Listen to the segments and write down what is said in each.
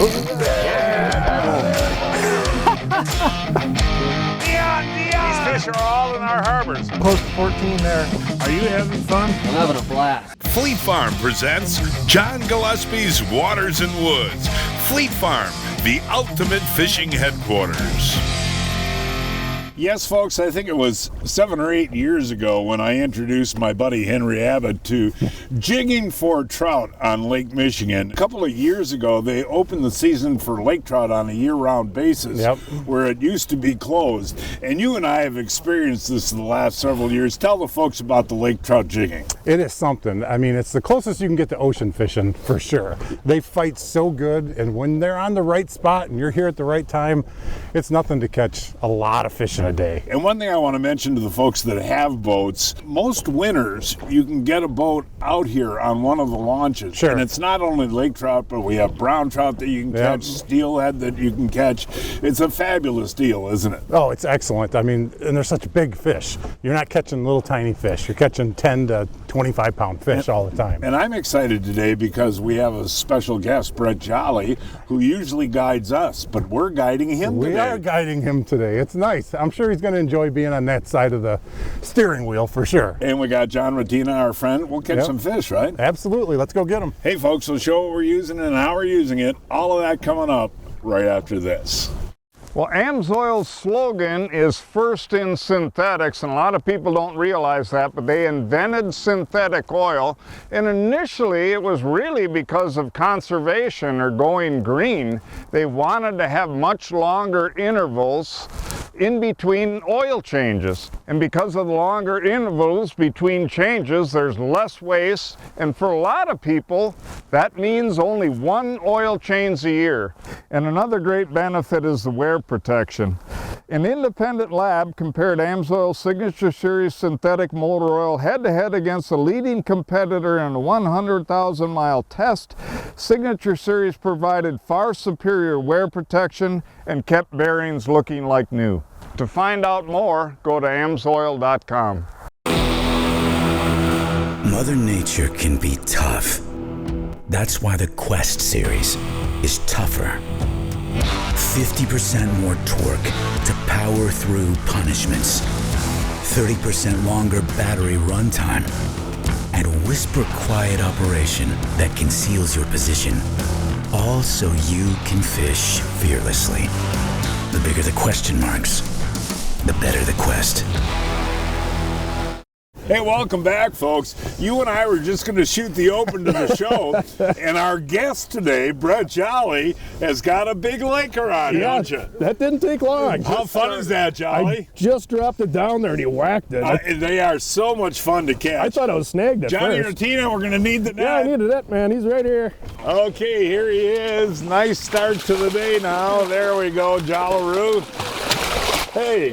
These fish are all in our harbors. Close to 14 there. Are you having fun? I'm having a blast. Fleet Farm presents John Gillespie's Waters and Woods. Fleet Farm, the ultimate fishing headquarters. Yes, folks, I think it was 7 or 8 years ago when I introduced my buddy Henry Abbott to jigging for trout on Lake Michigan. A couple of years ago, they opened the season for lake trout on a year-round basis, where it used to be closed. And you and I have experienced this in the last several years. Tell the folks about the lake trout jigging. It is something. I mean, it's the closest you can get to ocean fishing, for sure. They fight so good, and when they're on the right spot and you're here at the right time, it's nothing to catch a lot of fish in a day. And one thing I want to mention to the folks that have boats, most winters you can get a boat out here on one of the launches. Sure. And it's not only lake trout, but we have brown trout that you can catch, steelhead that you can catch. It's a fabulous deal, isn't it? Oh, it's excellent. I mean, and they're such big fish. You're not catching little tiny fish. You're catching 10 to 25 pound fish all the time. And I'm excited today because we have a special guest, Brett Jolly, who usually guides us, but we're guiding him today. We are guiding him today. It's nice. I'm sure he's going to enjoy being on that side of the steering wheel for sure. And we got John Rytina, our friend. We'll catch some fish, right? Absolutely. Let's go get them. Hey, folks, we'll show what we're using and how we're using it. All of that coming up right after this. Well, AMSOIL's slogan is first in synthetics, and a lot of people don't realize that, but they invented synthetic oil, and initially it was really because of conservation or going green. They wanted to have much longer intervals in between oil changes, and because of the longer intervals between changes, there's less waste, and for a lot of people that means only one oil change a year. And another great benefit is the wear protection. An independent lab compared AMSOIL Signature Series synthetic motor oil head-to-head against the leading competitor in a 100,000-mile test. Signature Series provided far superior wear protection and kept bearings looking like new. To find out more, go to amsoil.com. Mother Nature can be tough. That's why the Quest series is tougher. 50% more torque to power through punishments, 30% longer battery runtime, and whisper quiet operation that conceals your position, all so you can fish fearlessly. The bigger the question marks, the better the quest. Hey, welcome back, folks. You and I were just going to shoot the open to the show, and our guest today, Brett Jolly, has got a big laker on, don't you? That didn't take long. How fun is that, Jolly? I just dropped it down there and he whacked it. They are so much fun to catch. I thought I was snagged at Johnny first. Rytina, we're going to need the net. Yeah, I needed it, man. He's right here. Okay, here he is. Nice start to the day now. There we go, Jollaroo. Hey,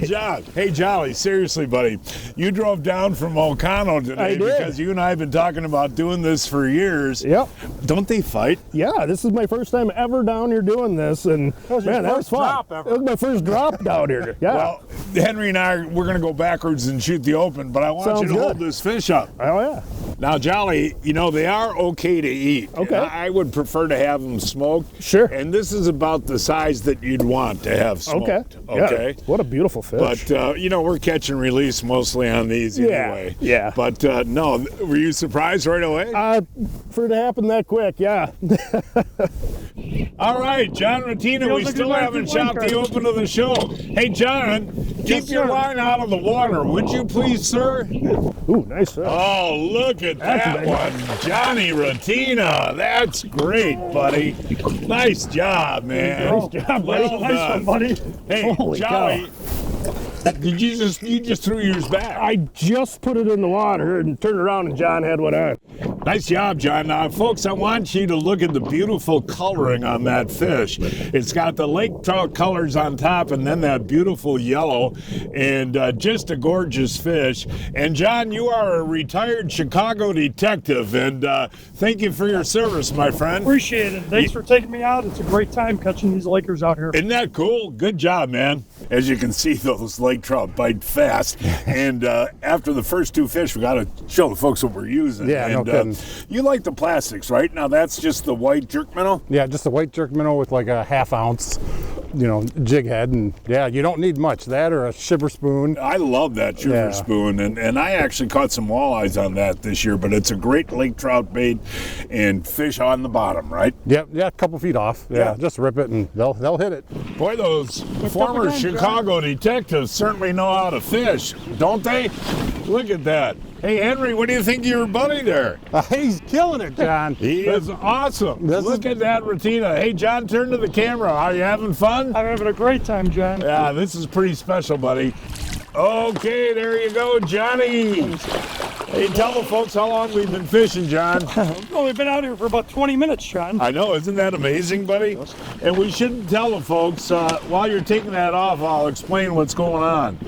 John. Hey, Jolly, seriously, buddy. You drove down from Ocano today because you and I have been talking about doing this for years. Yep. Don't they fight? Yeah, this is my first time ever down here doing this, and man, that was fun. It was my first drop down here. Yeah. Well, Henry and I, we're going to go backwards and shoot the open, but I want you to hold this fish up. Oh, yeah. Now, Jolly, you know, they are okay to eat. Okay. I would prefer to have them smoked. Sure. And this is about the size that you'd want to have smoked. Okay. Yeah. What a beautiful fish. But, you know, we're catch and release mostly on these anyway. Yeah. But, no, were you surprised right away? For it to happen that quick, yeah. All right, John Rytina, we still haven't shot the open of the show. Hey, John, keep your line out of the water, would you please, sir? Ooh, nice fish. Oh, look at that one. Johnny Rytina. That's great, buddy. Nice job, man. Nice job, buddy. Well Nice one, buddy. Hey, Holy Jolly, did you just threw yours back? I just put it in the water and turned around and John had one on. Nice job, John. Now, folks, I want you to look at the beautiful coloring on that fish. It's got the lake trout colors on top and then that beautiful yellow, and just a gorgeous fish. And, John, you are a retired Chicago detective, and thank you for your service, my friend. Appreciate it. Thanks for taking me out. It's a great time catching these Lakers out here. Isn't that cool? Good job, man. As you can see, those lake trout bite fast. And after the first 2 fish, we got to show the folks what we're using. Yeah, and, no kidding. You like the plastics, right? Now that's just the white jerk minnow? Yeah, just a white jerk minnow with like a 1/2 ounce, jig head. And yeah, you don't need much. That or a Shiver spoon. I love that Shiver spoon, and I actually caught some walleyes on that this year, but it's a great lake trout bait and fish on the bottom, right? Yep, yeah, a couple feet off. Yeah, just rip it and they'll hit it. Boy, those former Chicago detectives certainly know how to fish, don't they? Look at that. Hey, Henry, what do you think of your buddy there? He's killing it, John. He is awesome. Look at that Rytina. Hey, John, turn to the camera. Are you having fun? I'm having a great time, John. Yeah, this is pretty special, buddy. Okay, there you go, Johnny. Hey, tell the folks how long we've been fishing, John. We've only been out here for about 20 minutes, John. I know, isn't that amazing, buddy? And we shouldn't tell the folks, while you're taking that off, I'll explain what's going on.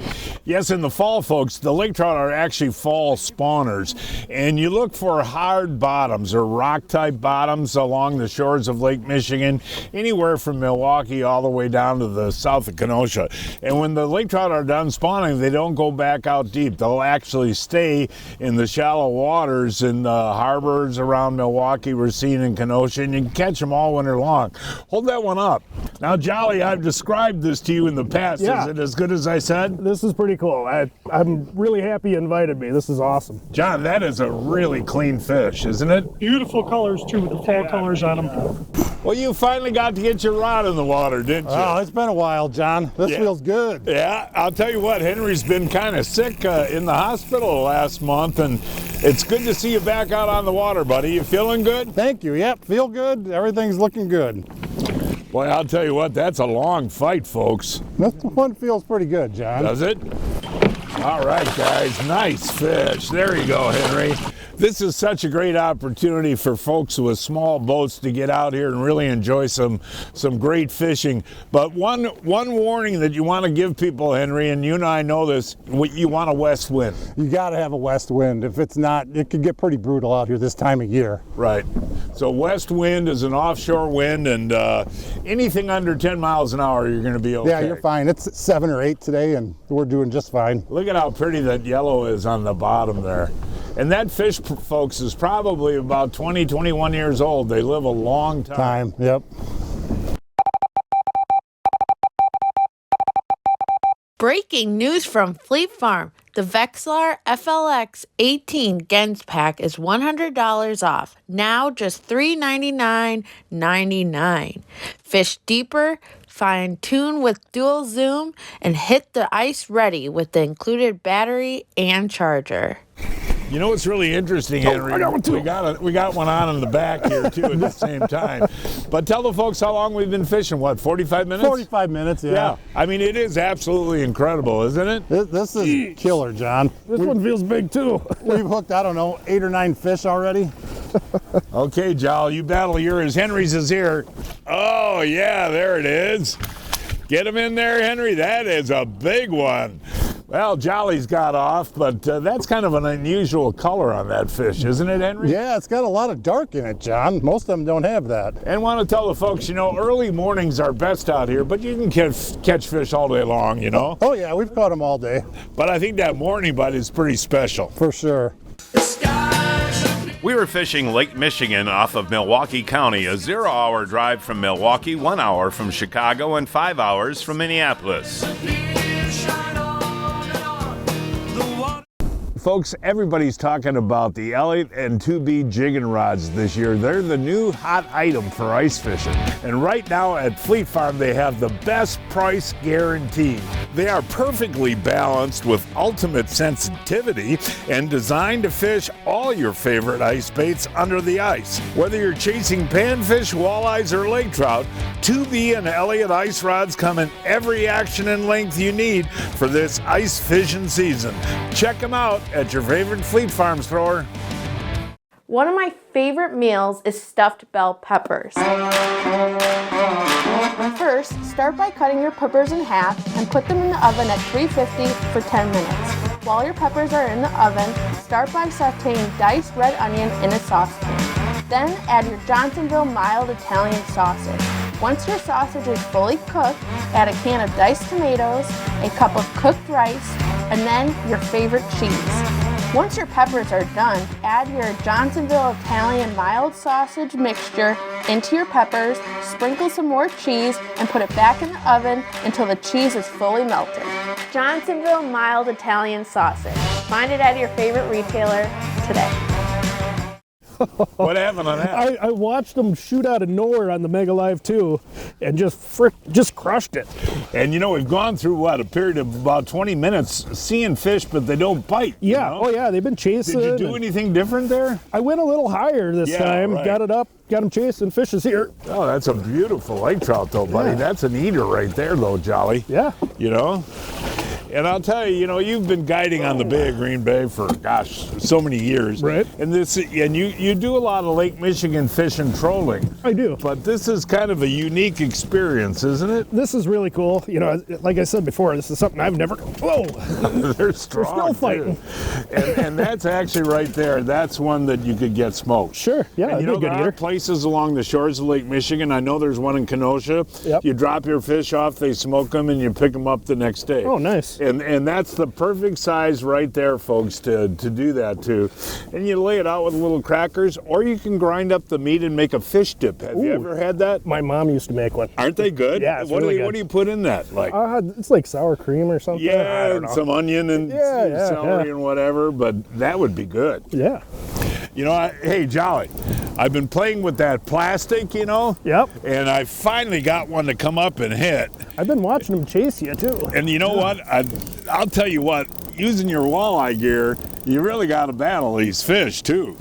Yes, in the fall, folks, the lake trout are actually fall spawners, and you look for hard bottoms or rock-type bottoms along the shores of Lake Michigan, anywhere from Milwaukee all the way down to the south of Kenosha. And when the lake trout are done spawning, they don't go back out deep. They'll actually stay in the shallow waters in the harbors around Milwaukee, Racine, and Kenosha, and you can catch them all winter long. Hold that one up. Now, Jolly, I've described this to you in the past. Yeah. Is it as good as I said? This is pretty cool. I'm really happy you invited me. This is awesome. John, that is a really clean fish, isn't it? Beautiful colors, too, with the fall colors on them. Well, you finally got to get your rod in the water, didn't you? Oh, it's been a while, John. This feels good. Yeah, I'll tell you what, Henry's been kind of sick in the hospital last month, and it's good to see you back out on the water, buddy. You feeling good? Thank you. Yep, feel good. Everything's looking good. Boy, I'll tell you what, that's a long fight, folks. This one feels pretty good, John. Does it? All right, guys, nice fish. There you go, Henry. This is such a great opportunity for folks with small boats to get out here and really enjoy some great fishing. But one warning that you want to give people, Henry, and you and I know this, you want a west wind. You got to have a west wind. If it's not, it could get pretty brutal out here this time of year. Right. So west wind is an offshore wind, and anything under 10 miles an hour, you're going to be okay. Yeah, you're fine. It's 7 or 8 today, and we're doing just fine. Look at how pretty that yellow is on the bottom there. And that fish, folks, is probably about 20, 21 years old. They live a long time. Yep. Breaking news from Fleet Farm. The Vexilar FLX 18 Gens Pack is $100 off. Now just $399.99. Fish deeper, fine-tune with dual zoom, and hit the ice ready with the included battery and charger. You know what's really interesting, Henry? I got one too. We got one on in the back here too at the same time. But tell the folks how long we've been fishing. What, 45 minutes? 45 minutes, yeah. I mean, it is absolutely incredible, isn't it? This is killer, John. This one feels big too. We've hooked, I don't know, 8 or 9 fish already. Okay, Jol, you battle yours. Henry's is here. Oh, yeah, there it is. Get him in there, Henry. That is a big one. Well, Jolly's got off, but that's kind of an unusual color on that fish, isn't it, Henry? Yeah, it's got a lot of dark in it, John. Most of them don't have that. And want to tell the folks, early mornings are best out here, but you can catch fish all day long, Oh, yeah, we've caught them all day. But I think that morning bite is pretty special. For sure. We were fishing Lake Michigan off of Milwaukee County, a 0-hour drive from Milwaukee, 1 hour from Chicago, and 5 hours from Minneapolis. Folks, everybody's talking about the Elliott and 2B jigging rods this year. They're the new hot item for ice fishing. And right now at Fleet Farm, they have the best price guarantee. They are perfectly balanced with ultimate sensitivity and designed to fish all your favorite ice baits under the ice. Whether you're chasing panfish, walleyes, or lake trout, 2B and Elliott ice rods come in every action and length you need for this ice fishing season. Check them out at your favorite Fleet Farm store. One of my favorite meals is stuffed bell peppers. First, start by cutting your peppers in half and put them in the oven at 350 for 10 minutes. While your peppers are in the oven, start by sauteing diced red onion in a saucepan. Then add your Johnsonville mild Italian sausage. Once your sausage is fully cooked, add a can of diced tomatoes, a cup of cooked rice, and then your favorite cheese. Once your peppers are done, add your Johnsonville Italian mild sausage mixture into your peppers, sprinkle some more cheese, and put it back in the oven until the cheese is fully melted. Johnsonville mild Italian sausage. Find it at your favorite retailer today. What happened on that? I watched them shoot out of nowhere on the Mega Live 2 and just crushed it. And you know, we've gone through what, a period of about 20 minutes seeing fish, but they don't bite. Yeah, you know? oh yeah, they've been chasing. Did you do anything different there? I went a little higher this time, right. got it up, got them chasing, fish is here. Oh, that's a beautiful lake trout though, buddy. Yeah. That's an eater right there though, Jolly. Yeah. You know? And I'll tell you, you know, you've been guiding on the Bay of Green Bay for, gosh, so many years. Right. And you do a lot of Lake Michigan fishing trolling. I do. But this is kind of a unique experience, isn't it? This is really cool. You know, like I said before, this is something I've never. Whoa! They're strong. We're still fighting. And that's actually right there. That's one that you could get smoked. Sure. Yeah. And you know, good there are places along the shores of Lake Michigan. I know there's one in Kenosha. Yep. You drop your fish off, they smoke them, and you pick them up the next day. Oh, nice. And that's the perfect size right there, folks, to do that to. And you lay it out with little crackers, or you can grind up the meat and make a fish dip. Have you ever had that? My mom used to make one. Aren't they good? Yeah, it's what really do you, good. What do you put in that? Like, it's like sour cream or something. I yeah, don't and know. some onion and celery and whatever, but that would be good. Yeah. You know, hey, Jolly, I've been playing with that plastic, you know? Yep. And I finally got one to come up and hit. I've been watching them chase you, too. And you know what? I'll tell you what, using your walleye gear, you really got to battle these fish, too.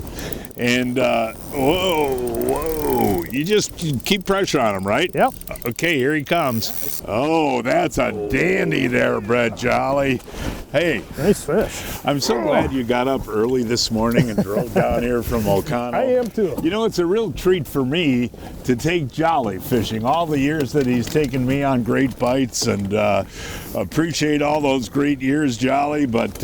And, whoa, you just keep pressure on them, right? Yep. Okay, here he comes. Oh, that's a dandy there, Brett Jolly. Hey. Nice fish. I'm so glad you got up early this morning and drove down here from O'Connell. I am, too. You know, it's a real treat for me to take Jolly fishing. All the years that he's taken me on great bites, and appreciate all those great years, Jolly, but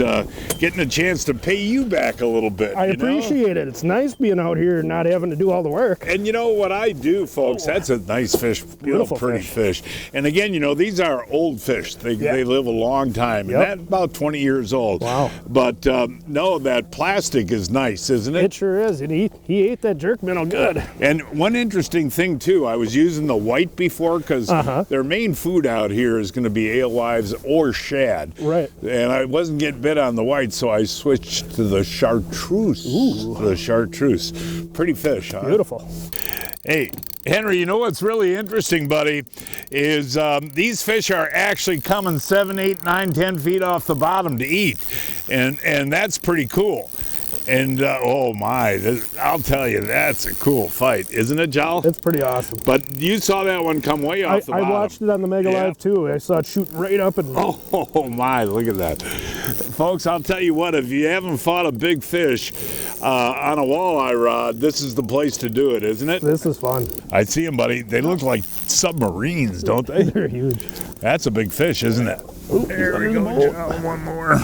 getting a chance to pay you back a little bit. I appreciate it. It's nice being out here and not having to do all the work. And you know what I do, folks? That's a nice fish, Beautiful real pretty fish. And again, you know, these are old fish. They live a long time, and that's about 20 years old. Wow. But no, that plastic is nice, isn't it? It sure is. And he ate that jerk minnow good. And one interesting thing too, I was using the white before because their main food out here is going to be alewives or shad. Right. And I wasn't getting bit on the white, so I switched to the chartreuse. Ooh. The chartreuse. Pretty fish, huh? Beautiful. Hey, Henry, you know what's really interesting, buddy, is these fish are actually coming 7, 8, 9, 10 feet off the bottom to eat. And that's pretty cool. And oh my, I'll tell you, that's a cool fight, isn't it, Joel? It's pretty awesome. But you saw that one come way off the bottom. I watched it on the Mega Live too. I saw it shoot right up and. Oh my, look at that. Folks, I'll tell you what, if you haven't fought a big fish on a walleye rod, this is the place to do it, isn't it? This is fun. I see them, buddy. They look like submarines, don't they? They're huge. That's a big fish, isn't it? Ooh, there we go. One more.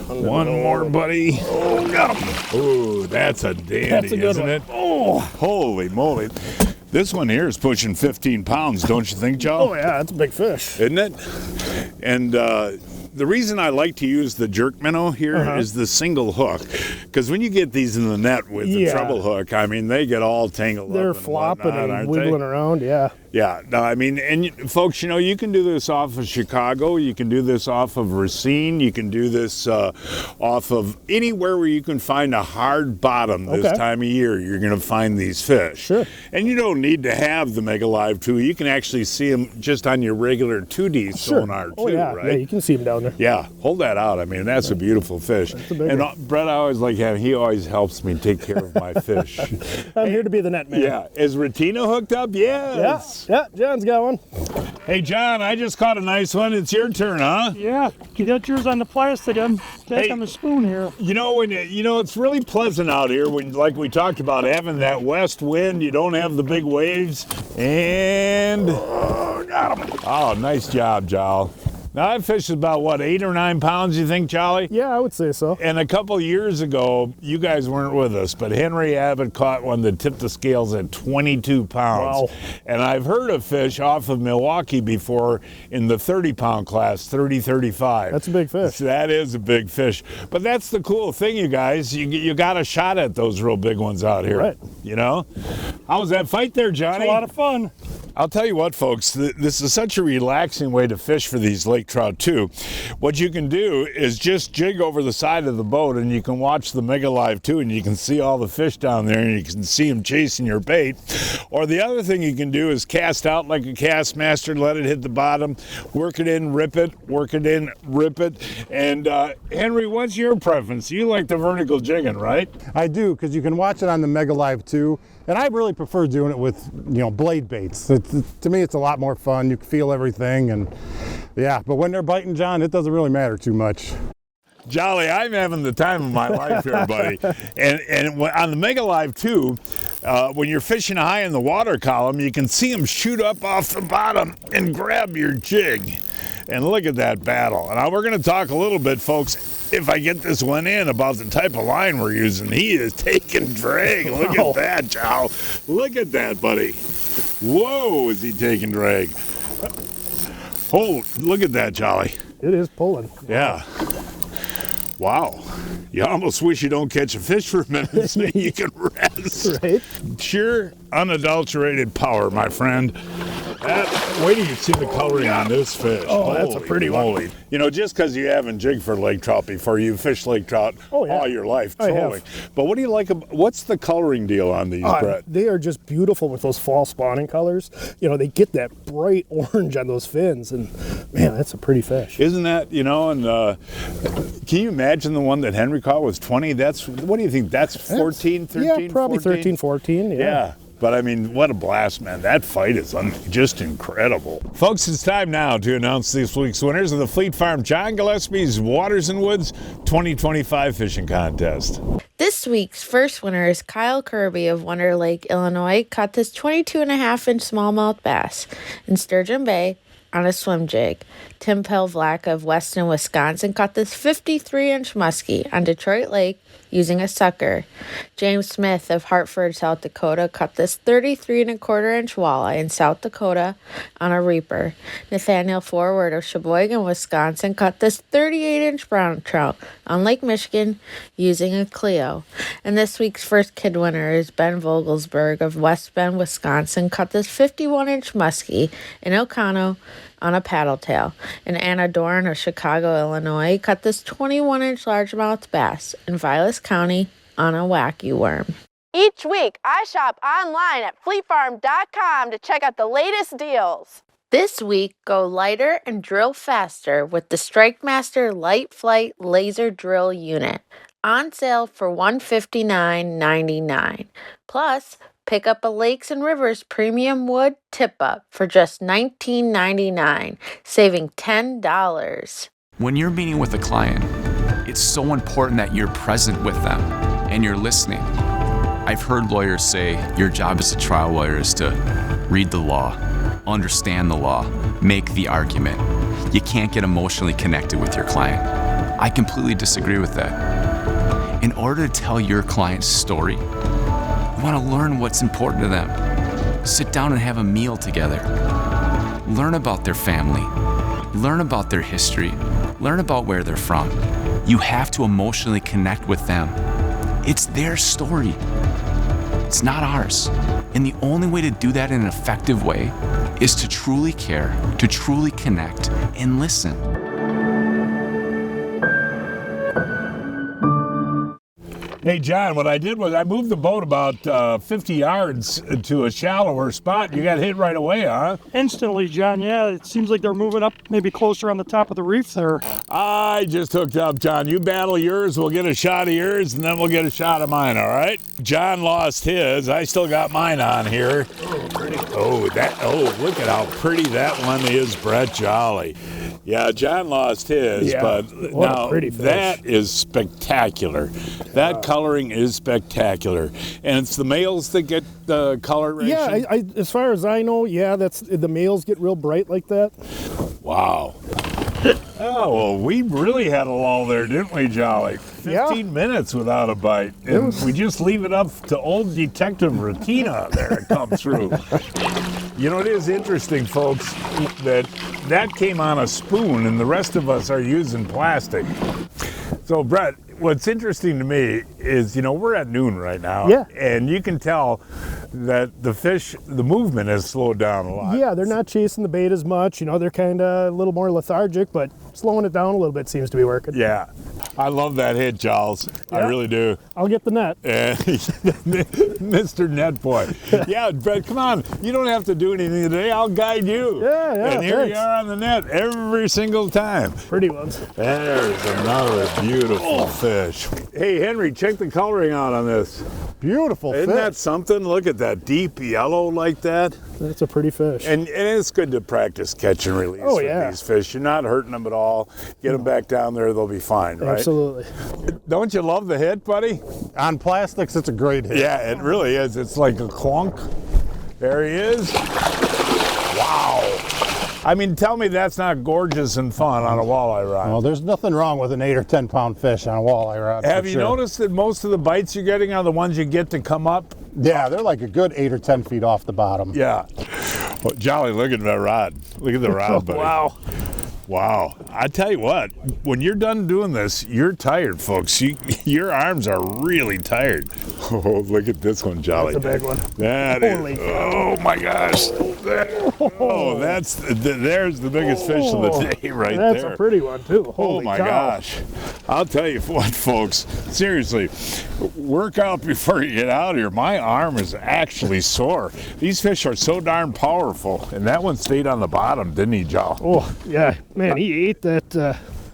One more, buddy. Oh, got him. Oh, that's a dandy, That's a good isn't one. it? Oh, holy moly. This one here is pushing 15 pounds, don't you think, Joe? Oh, yeah, that's a big fish. Isn't it? And the reason I like to use the jerk minnow here is the single hook. Because when you get these in the net with the treble hook, I mean, they get all tangled up. They're flopping whatnot, and aren't wiggling they? around, yeah. Yeah, no, I mean, and folks, you know, you can do this off of Chicago, you can do this off of Racine, you can do this off of anywhere where you can find a hard bottom this time of year, you're going to find these fish. Sure. And you don't need to have the Mega Live 2, you can actually see them just on your regular 2D sonar too, right? Yeah, you can see them down there. Yeah, hold that out. I mean, that's a beautiful fish. That's a big and one. Brett, I always like him. He always helps me take care of my fish. I'm here to be the net man. Yeah. Is Rytina hooked up? Yes. Yeah, John's got one. Hey, John, I just caught a nice one. It's your turn, huh? Yeah, get yours on the plastic. I'm back on the spoon here. You know, it's really pleasant out here when, like we talked about, having that west wind. You don't have the big waves. And got him. Oh, nice job, Joel. Now that fish is about what, 8 or 9 pounds, you think, Charlie? Yeah, I would say so. And a couple years ago, you guys weren't with us, but Henry Abbott caught one that tipped the scales at 22 pounds. Wow. And I've heard of fish off of Milwaukee before in the 30-pound class, 30, 35. That's a big fish. That is a big fish. But that's the cool thing, you guys. You got a shot at those real big ones out here. Right. You know? How was that fight there, Johnny? It's a lot of fun. I'll tell you what, folks, this is such a relaxing way to fish for these lake trout, too. What you can do is just jig over the side of the boat, and you can watch the Mega Live, too, and you can see all the fish down there, and you can see them chasing your bait. Or the other thing you can do is cast out like a Kastmaster, let it hit the bottom, work it in, rip it, work it in, rip it. And, Henry, what's your preference? You like the vertical jigging, right? I do, because you can watch it on the Mega Live too. And I really prefer doing it with, blade baits. To me, it's a lot more fun. You can feel everything, and yeah. But when they're biting, John, it doesn't really matter too much. Jolly, I'm having the time of my life here, buddy. And on the Mega Live too, when you're fishing high in the water column, you can see them shoot up off the bottom and grab your jig. And look at that battle. And now we're going to talk a little bit, folks, if I get this one in, about the type of line we're using. He is taking drag. Look at that, Joe. Look at that, buddy. Whoa, is he taking drag? Oh, look at that, Jolly. It is pulling. Yeah. Wow. You almost wish you don't catch a fish for a minute so you can rest. Right. Sheer, unadulterated power, my friend. Wait till you see the coloring on this fish. Oh, that's a pretty one. Just because you haven't jigged for lake trout before, you fished lake trout all your life. I trolling. have. But what do you like? What's the coloring deal on these, Brett? They are just beautiful with those fall spawning colors. They get that bright orange on those fins, and man, that's a pretty fish. Isn't that, and can you imagine the one that Henry caught was 20? What do you think? That's 14, 13, Yeah, probably 14? 13, 14. Yeah. But I mean, what a blast, man. That fight is just incredible. Folks, it's time now to announce this week's winners of the Fleet Farm John Gillespie's Waters and Woods 2025 Fishing Contest. This week's first winner is Kyle Kirby of Wonder Lake, Illinois. Caught this 22.5-inch smallmouth bass in Sturgeon Bay on a swim jig. Tim Pelvlak of Weston, Wisconsin caught this 53-inch muskie on Detroit Lake using a sucker. James Smith of Hartford, South Dakota caught this 33.25-inch walleye in South Dakota on a reaper. Nathaniel Forward of Sheboygan, Wisconsin caught this 38-inch brown trout on Lake Michigan using a Clio. And this week's first kid winner is Ben Vogelsberg of West Bend, Wisconsin caught this 51-inch muskie in Ocano on a paddle tail. And Anna Dorn of Chicago, Illinois caught this 21-inch largemouth bass in Vilas County on a wacky worm. Each week, I shop online at fleetfarm.com to check out the latest deals. This week, go lighter and drill faster with the Strikemaster Light Flight Laser Drill Unit. On sale for $159.99. Plus, pick up a Lakes and Rivers Premium Wood Tip-Up for just $19.99, saving $10. When you're meeting with a client, it's so important that you're present with them and you're listening. I've heard lawyers say your job as a trial lawyer is to read the law, understand the law, make the argument. You can't get emotionally connected with your client. I completely disagree with that. In order to tell your client's story, you want to learn what's important to them. Sit down and have a meal together. Learn about their family. Learn about their history. Learn about where they're from. You have to emotionally connect with them. It's their story. It's not ours. And the only way to do that in an effective way is to truly care, to truly connect, and listen. Hey, John, what I did was I moved the boat about 50 yards to a shallower spot. You got hit right away, huh? Instantly, John. Yeah, it seems like they're moving up maybe closer on the top of the reef there. I just hooked up, John. You battle yours, we'll get a shot of yours, and then we'll get a shot of mine, all right? John lost his. I still got mine on here. Oh, pretty. Oh, look at how pretty that one is, Brett Jolly. Yeah, John lost his, but now that is spectacular. That coloring is spectacular. And it's the males that get the coloration? Yeah, as far as I know, that's the males get real bright like that. Wow. Oh, well, we really had a lull there, didn't we, Jolly? 15 minutes without a bite. And we just leave it up to old Detective Rytina there to come through. You know, it is interesting, folks, that came on a spoon and the rest of us are using plastic. So, Brett, what's interesting to me is, you know, we're at noon right now. Yeah. And you can tell that the fish, the movement has slowed down a lot. Yeah, they're not chasing the bait as much. You know, they're kind of a little more lethargic, but slowing it down a little bit seems to be working. Yeah. I love that hit, Charles. Yeah. I really do. I'll get the net. Mr. Net Boy. Yeah, Brett, come on. You don't have to do anything today. I'll guide you. Yeah, And here thanks. you are on the net every single time. Pretty ones. There's another beautiful fish. Hey, Henry, check the coloring out on this. Beautiful Isn't fish. that something? Look at that deep yellow like that. That's a pretty fish. And it's good to practice catch and release with these fish. You're not hurting them at all. Get them back down there, they'll be fine, right? Absolutely. Don't you love the hit, buddy? On plastics, it's a great hit. Yeah, it really is. It's like a clunk. There he is. Wow. I mean, tell me that's not gorgeous and fun on a walleye rod. Well, there's nothing wrong with an 8 or 10 pound fish on a walleye rod. Have for you sure. noticed that most of the bites you're getting are the ones you get to come up? Yeah, they're like a good 8 or 10 feet off the bottom. Yeah. Well, Jolly, look at that rod. Look at the rod, buddy. Wow. Wow. I tell you what, when you're done doing this, you're tired, folks. Your arms are really tired. Oh, look at this one, Jolly. That's a big one. That Holy is. Oh, my gosh. Oh, there's the biggest fish of the day right there. That's a pretty one, too. Holy Oh my cow. gosh. I'll tell you what, folks, seriously, work out before you get out here. My arm is actually sore. These fish are so darn powerful. And that one stayed on the bottom, didn't he, Joe? Oh, yeah. Man, he ate that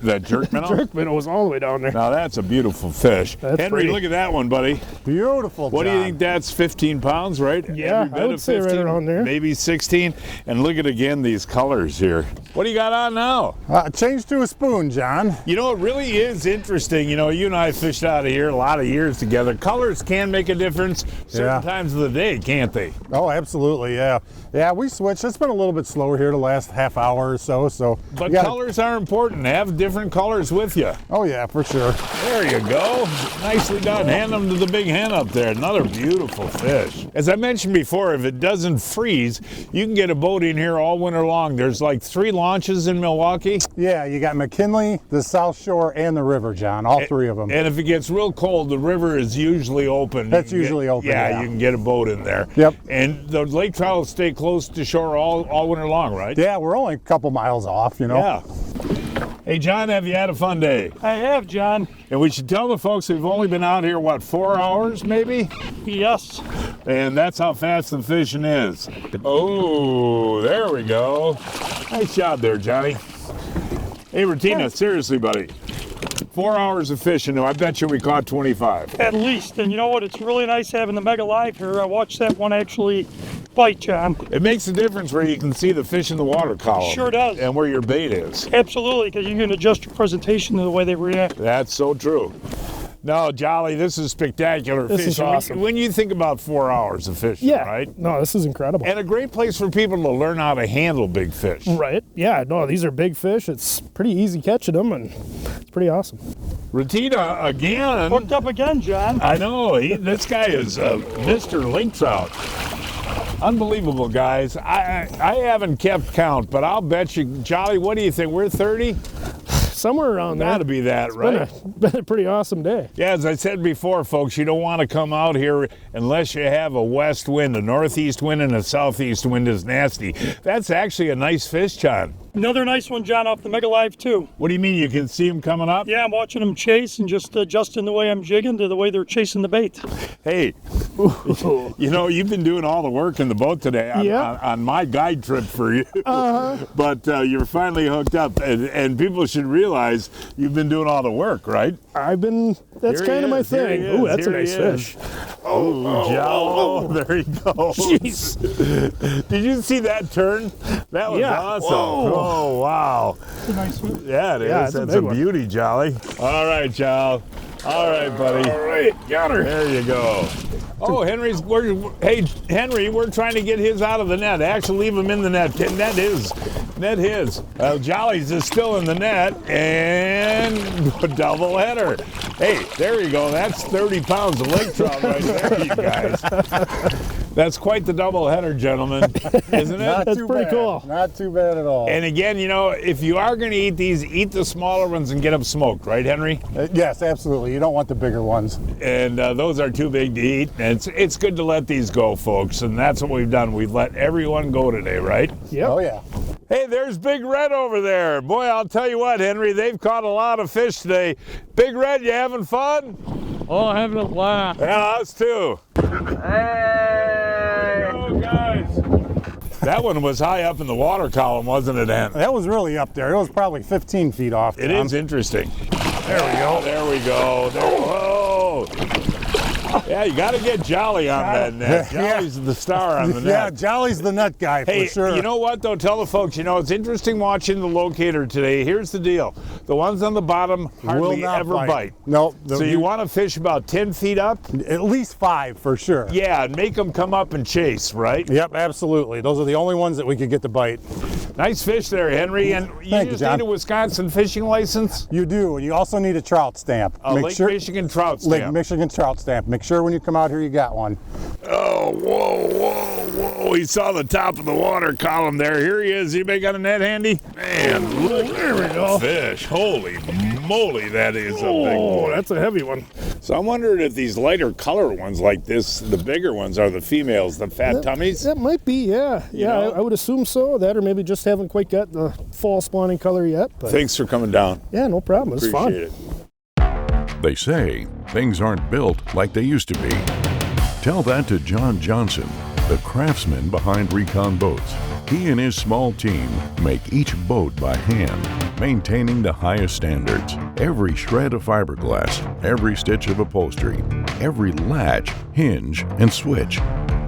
That jerk minnow? jerk minnow was all the way down there. Now that's a beautiful fish. That's Henry, pretty. look at that one, buddy. Beautiful, What do you John. think that's 15 pounds, right? Yeah, Every bit I would of say right around there. Maybe 16. And look at again these colors here. What do you got on now? Change to a spoon, John. You know, it really is interesting. You know, you and I fished out of here a lot of years together. Colors can make a difference certain times of the day, can't they? Oh, absolutely, yeah. Yeah, we switched. It's been a little bit slower here the last half hour or so. But we gotta- colors are important. Have different colors with you. Oh, yeah, for sure. There you go. Nicely done. Hand them to the big hen up there. Another beautiful fish. As I mentioned before, if it doesn't freeze, you can get a boat in here all winter long. There's like 3 launches in Milwaukee. Yeah, you got McKinley, the South Shore, and the river, John. All 3 of them. And if it gets real cold, the river is usually open. That's You can usually open, Yeah, yeah. you can get a boat in there. Yep. And the lake trout will stay close to shore all winter long, right? Yeah, we're only a couple miles off, you know. Yeah. Hey, John, have you had a fun day? I have, John. And we should tell the folks we've only been out here, what, 4 hours maybe? Yes. And that's how fast the fishing is. Oh, there we go. Nice job there, Johnny. Hey, Rytina, seriously, buddy. 4 hours of fishing, I bet you we caught 25. At least. And you know what? It's really nice having the Mega Live here. I watched that one actually bite, John. It makes a difference where you can see the fish in the water column. Sure does. And where your bait is. Absolutely, because you can adjust your presentation to the way they react. That's so true. No, Jolly, this is spectacular This fish. is awesome. When you think about 4 hours of fishing, Yeah. right? No, this is incredible. And a great place for people to learn how to handle big fish. Right. Yeah, no, these are big fish. It's pretty easy catching them, and it's pretty awesome. Rytina again. Hooked up again, John. I know. This guy is Mr. Lake Trout. Unbelievable, guys. I haven't kept count, but I'll bet you, Jolly, what do you think? We're 30? Somewhere around there. Gotta be that, right? Been a pretty awesome day. Yeah, as I said before, folks, you don't want to come out here unless you have a west wind. A northeast wind and a southeast wind is nasty. That's actually a nice fish, John. Another nice one, John, off the Mega Live, too. What do you mean? You can see them coming up? Yeah, I'm watching them chase and just adjusting the way I'm jigging to the way they're chasing the bait. Hey, you know, you've been doing all the work in the boat today on my guide trip for you. But you're finally hooked up, and people should realize you've been doing all the work, right? That's kind of my thing. Ooh, that's a nice fish. Oh, there you go. Jeez. Did you see that turn? That was awesome. Whoa. Oh, wow. It's a nice one. Yeah, it is. Yeah, it's a That's big a one. beauty, Jolly. All right, Jolly. All right, buddy. All right, got her. There you go. Oh, hey, Henry, we're trying to get his out of the net. Actually, leave him in the net. Net his. Jolly's is still in the net, and a double header. Hey, there you go. That's 30 pounds of lake trout right there, you guys. That's quite the double header, gentlemen, isn't it? That's pretty cool. Not too bad at all. And again, you know, if you are going to eat these, eat the smaller ones and get them smoked, right, Henry? Yes, absolutely. You don't want the bigger ones. And those are too big to eat. And it's good to let these go, folks. And that's what we've done. We've let everyone go today, right? Yep. Oh, yeah. Hey, there's Big Red over there. Boy, I'll tell you what, Henry, they've caught a lot of fish today. Big Red, you having fun? Oh, having a blast. Yeah, us too. Hey! Oh, guys. That one was high up in the water column, wasn't it, Hen? That was really up there. It was probably 15 feet off. It is interesting. There we go. There we go. Whoa. Yeah, you got to get Jolly on that net. Jolly's the star on the net. Yeah, Jolly's the net guy for sure. You know what, though? Tell the folks, you know, it's interesting watching the locator today. Here's the deal. The ones on the bottom hardly ever bite. No. So you want to fish about 10 feet up? At least 5 for sure. Yeah, and make them come up and chase, right? Yep, absolutely. Those are the only ones that we could get to bite. Nice fish there, Henry. And you just need a Wisconsin fishing license? You do, and you also need a trout stamp. A Lake Michigan trout stamp. Lake Michigan trout stamp. Make sure when you come out here you got one. Oh, whoa. He saw the top of the water column there. Here he is. Anybody got a net handy? Man, look. There we go. Fish. Holy moly, that is a big one. Oh, that's a heavy one. So I'm wondering if these lighter color ones like this, the bigger ones, are the females, the fat tummies? That might be, yeah. I would assume so. That or maybe just haven't quite got the fall spawning color yet. But thanks for coming down. Yeah, no problem. It's fun. Appreciate it. They say things aren't built like they used to be. Tell that to John Johnson, the craftsman behind Recon Boats. He and his small team make each boat by hand, maintaining the highest standards. Every shred of fiberglass, every stitch of upholstery, every latch, hinge, and switch.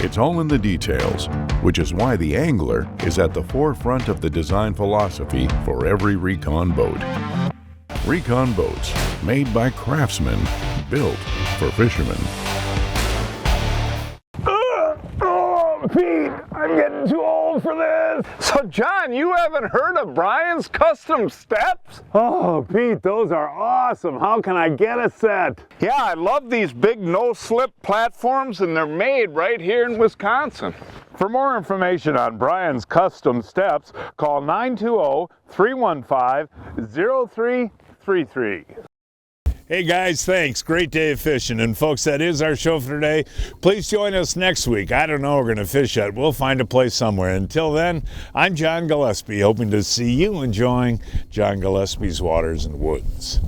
It's all in the details, which is why the angler is at the forefront of the design philosophy for every Recon boat. Recon Boats, made by craftsmen, built for fishermen. Oh, Pete, I'm getting too old for this. So, John, you haven't heard of Brian's Custom Steps? Oh, Pete, those are awesome. How can I get a set? Yeah, I love these big no-slip platforms, and they're made right here in Wisconsin. For more information on Brian's Custom Steps, call 920-315-0333. Hey guys, thanks. Great day of fishing. And folks, that is our show for today. Please join us next week. I don't know where we're going to fish at. We'll find a place somewhere. Until then, I'm John Gillespie, hoping to see you enjoying John Gillespie's Waters and Woods.